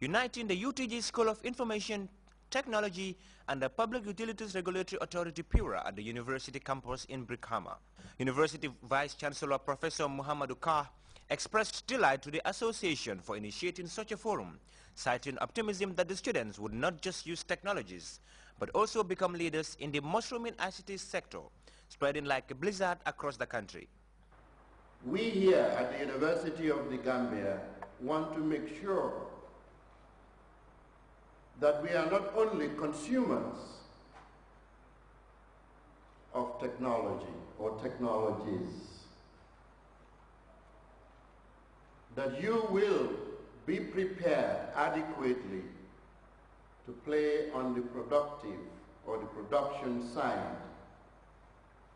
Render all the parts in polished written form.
uniting the UTG School of Information Technology and the Public Utilities Regulatory Authority PURA at the university campus in Brikama. University Vice Chancellor Professor Muhammadu Kah expressed delight to the association for initiating such a forum, citing optimism that the students would not just use technologies, but also become leaders in the mushrooming ICT sector, spreading like a blizzard across the country. We here at the University of the Gambia want to make sure that we are not only consumers of technology or technologies, that you will be prepared adequately to play on the productive or the production side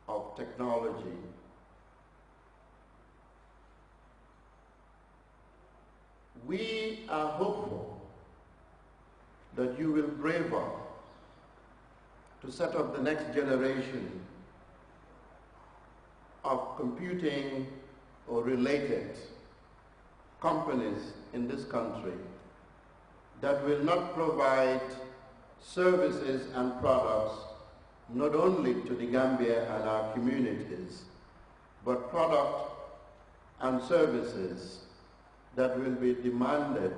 of technology. We are hopeful that you will brave up to set up the next generation of computing or related companies in this country that will not provide services and products not only to the Gambia and our communities, but product and services that will be demanded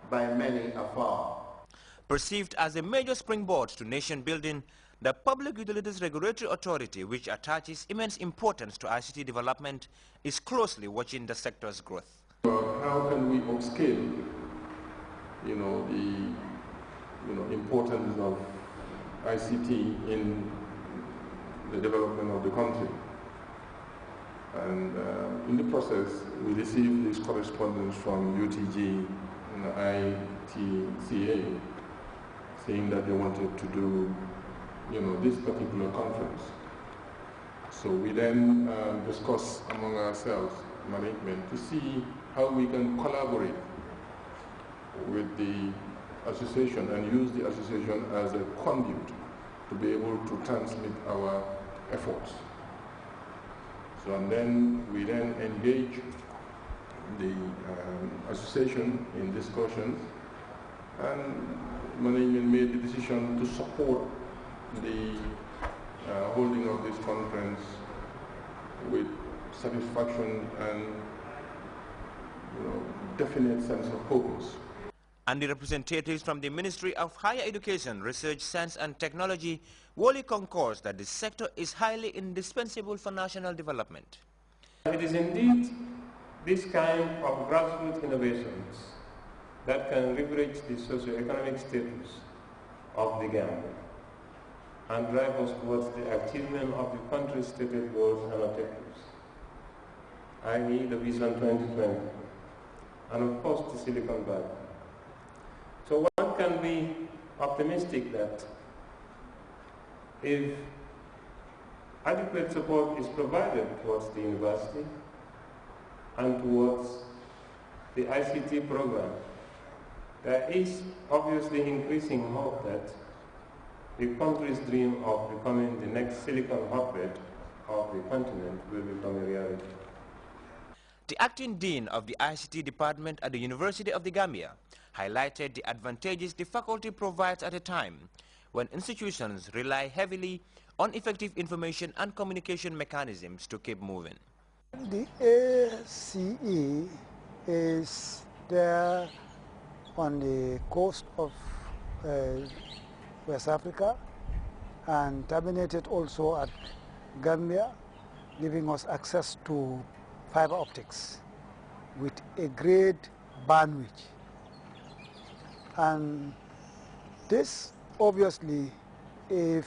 by many afar. Perceived as a major springboard to nation building, the Public Utilities Regulatory Authority, which attaches immense importance to ICT development, is closely watching the sector's growth. How can we upscale, the importance of ICT in the development of the country? And in the process, we received this correspondence from UTG and ITCA saying that they wanted to do, this particular conference. So we then discussed among ourselves, management, to see how we can collaborate with the association and use the association as a conduit to be able to transmit our efforts. So and then we then engage the association in discussions, and management made the decision to support the holding of this conference with satisfaction and definite sense of purpose. And the representatives from the Ministry of Higher Education, Research, Science and Technology wholly concurs that the sector is highly indispensable for national development. It is indeed this kind of grassroots innovations that can leverage the socio-economic status of the Gambia and drive us towards the achievement of the country's stated goals and objectives, i.e. the Vision 2020, and of course the Silicon Valley. So one can be optimistic that if adequate support is provided towards the university and towards the ICT program, there is obviously increasing hope that the country's dream of becoming the next silicon hotbed of the continent will become a reality. The acting dean of the ICT department at the University of the Gambia highlighted the advantages the faculty provides at a time when institutions rely heavily on effective information and communication mechanisms to keep moving. The ACE is there on the coast of West Africa and terminated also at Gambia, giving us access to fiber optics with a great bandwidth. And this obviously, if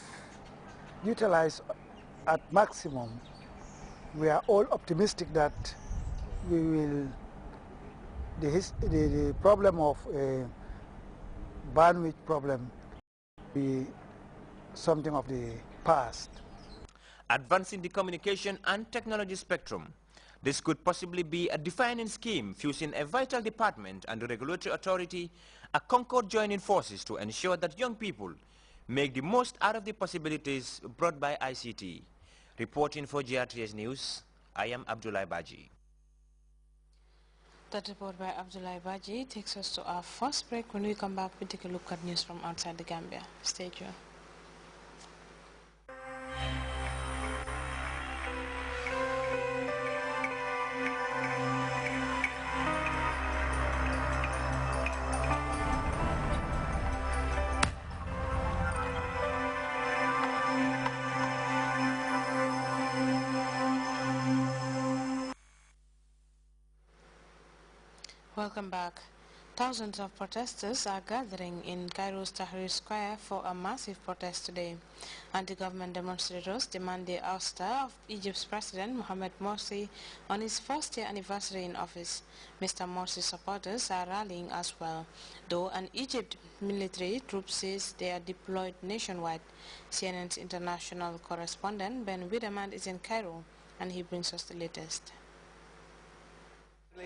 utilized at maximum, we are all optimistic that we will, the problem of bandwidth problem be something of the past. Advancing the communication and technology spectrum, this could possibly be a defining scheme fusing a vital department and the regulatory authority, a concord joining forces to ensure that young people make the most out of the possibilities brought by ICT. Reporting for Grts News, I am Abdullah Baji. That report by Abdullah Baji takes us to our first break. When we come back, we take a look at news from outside the Gambia. Stay tuned. Welcome back. Thousands of protesters are gathering in Cairo's Tahrir Square for a massive protest today. Anti-government demonstrators demand the ouster of Egypt's President Mohamed Morsi on his first-year anniversary in office. Mr. Morsi's supporters are rallying as well, though an Egypt military troop says they are deployed nationwide. CNN's international correspondent Ben Widerman is in Cairo, and he brings us the latest.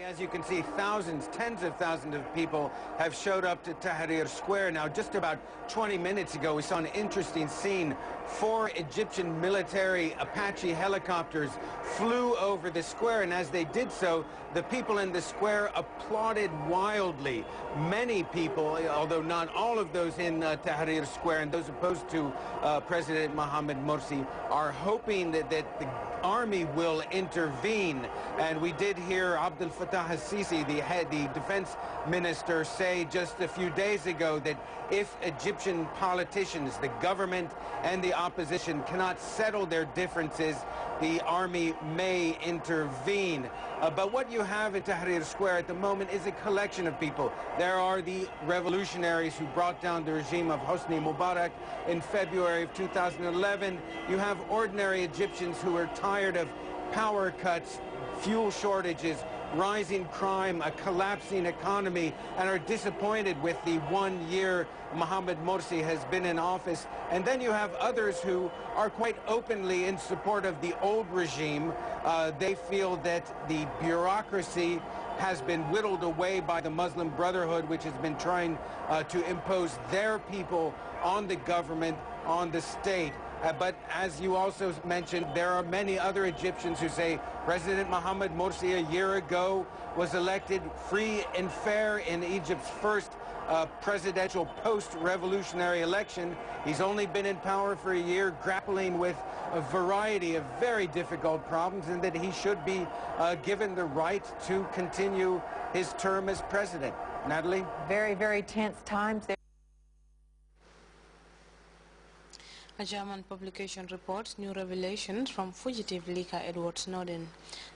As you can see, thousands, tens of thousands of people have showed up to Tahrir Square. Now, just about 20 minutes ago, we saw an interesting scene. 4 Egyptian military Apache helicopters flew over the square, and as they did so, the people in the square applauded wildly. Many people, although not all of those in Tahrir Square and those opposed to President Mohamed Morsi, are hoping that the army will intervene. And we did hear Abdel Fattah al-Sisi, the defense minister, say just a few days ago that if Egyptian politicians, the government and the opposition, cannot settle their differences, the army may intervene. But what you have in Tahrir Square at the moment is a collection of people. There are the revolutionaries who brought down the regime of Hosni Mubarak in February of 2011. You have ordinary Egyptians who are tired of power cuts, fuel shortages, rising crime, a collapsing economy, and are disappointed with the 1 year Mohamed Morsi has been in office. And then you have others who are quite openly in support of the old regime. They feel that the bureaucracy has been whittled away by the Muslim Brotherhood, which has been trying to impose their people on the government, on the state. But as you also mentioned, there are many other Egyptians who say President Mohamed Morsi a year ago was elected free and fair in Egypt's first presidential post-revolutionary election. He's only been in power for a year, grappling with a variety of very difficult problems, and that he should be given the right to continue his term as president. Natalie? Very, very tense times there. A German publication reports new revelations from fugitive leaker Edward Snowden.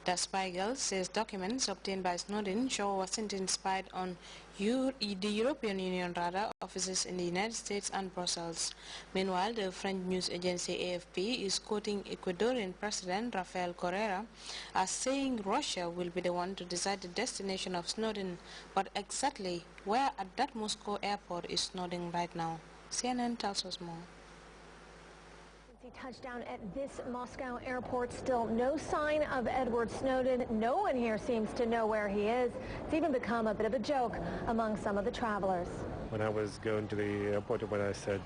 Der Spiegel says documents obtained by Snowden show Washington spied on the European Union radar offices in the United States and Brussels. Meanwhile, the French news agency AFP is quoting Ecuadorian President Rafael Correa as saying Russia will be the one to decide the destination of Snowden. But exactly where at that Moscow airport is Snowden right now? CNN tells us more. Touchdown at this Moscow airport. Still no sign of Edward Snowden. No one here seems to know where he is. It's even become a bit of a joke among some of the travelers. When I was going to the airport, when I said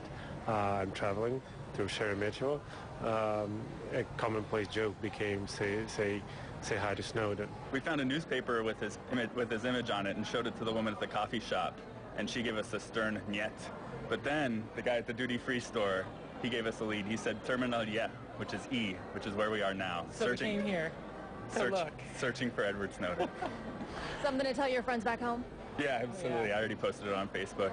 I'm traveling to Sheremetyevo, a commonplace joke became say hi to Snowden. We found a newspaper with his image on it and showed it to the woman at the coffee shop, and she gave us a stern "niet." But then the guy at the duty-free store, he gave us a lead. He said Terminal Yeah, which is E, which is where we are now. So searching, we came here to look. Searching for Edward Snowden. Something to tell your friends back home? Yeah, absolutely. Yeah. I already posted it on Facebook.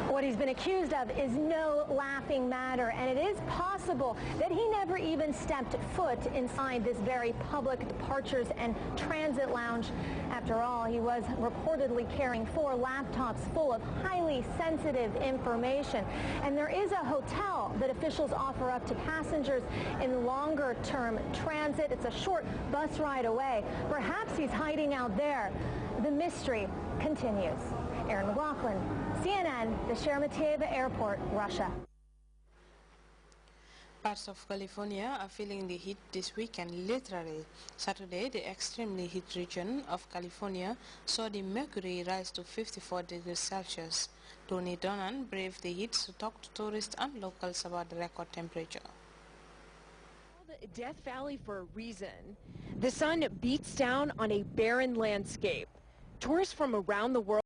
What he's been accused of is no laughing matter, and it is possible that he never even stepped foot inside this very public departures and transit lounge. After all, he was reportedly carrying 4 laptops full of highly sensitive information. And there is a hotel that officials offer up to passengers in longer-term transit. It's a short bus ride away. Perhaps he's hiding out there. The mystery continues. Aaron McLaughlin, CNN, the Sheremetyevo Airport, Russia. Parts of California are feeling the heat this weekend, literally. Saturday, the extremely heat region of California saw the mercury rise to 54 degrees Celsius. Tony Donnan braved the heat to talk to tourists and locals about the record temperature. The Death Valley for a reason. The sun beats down on a barren landscape. Tourists from around the world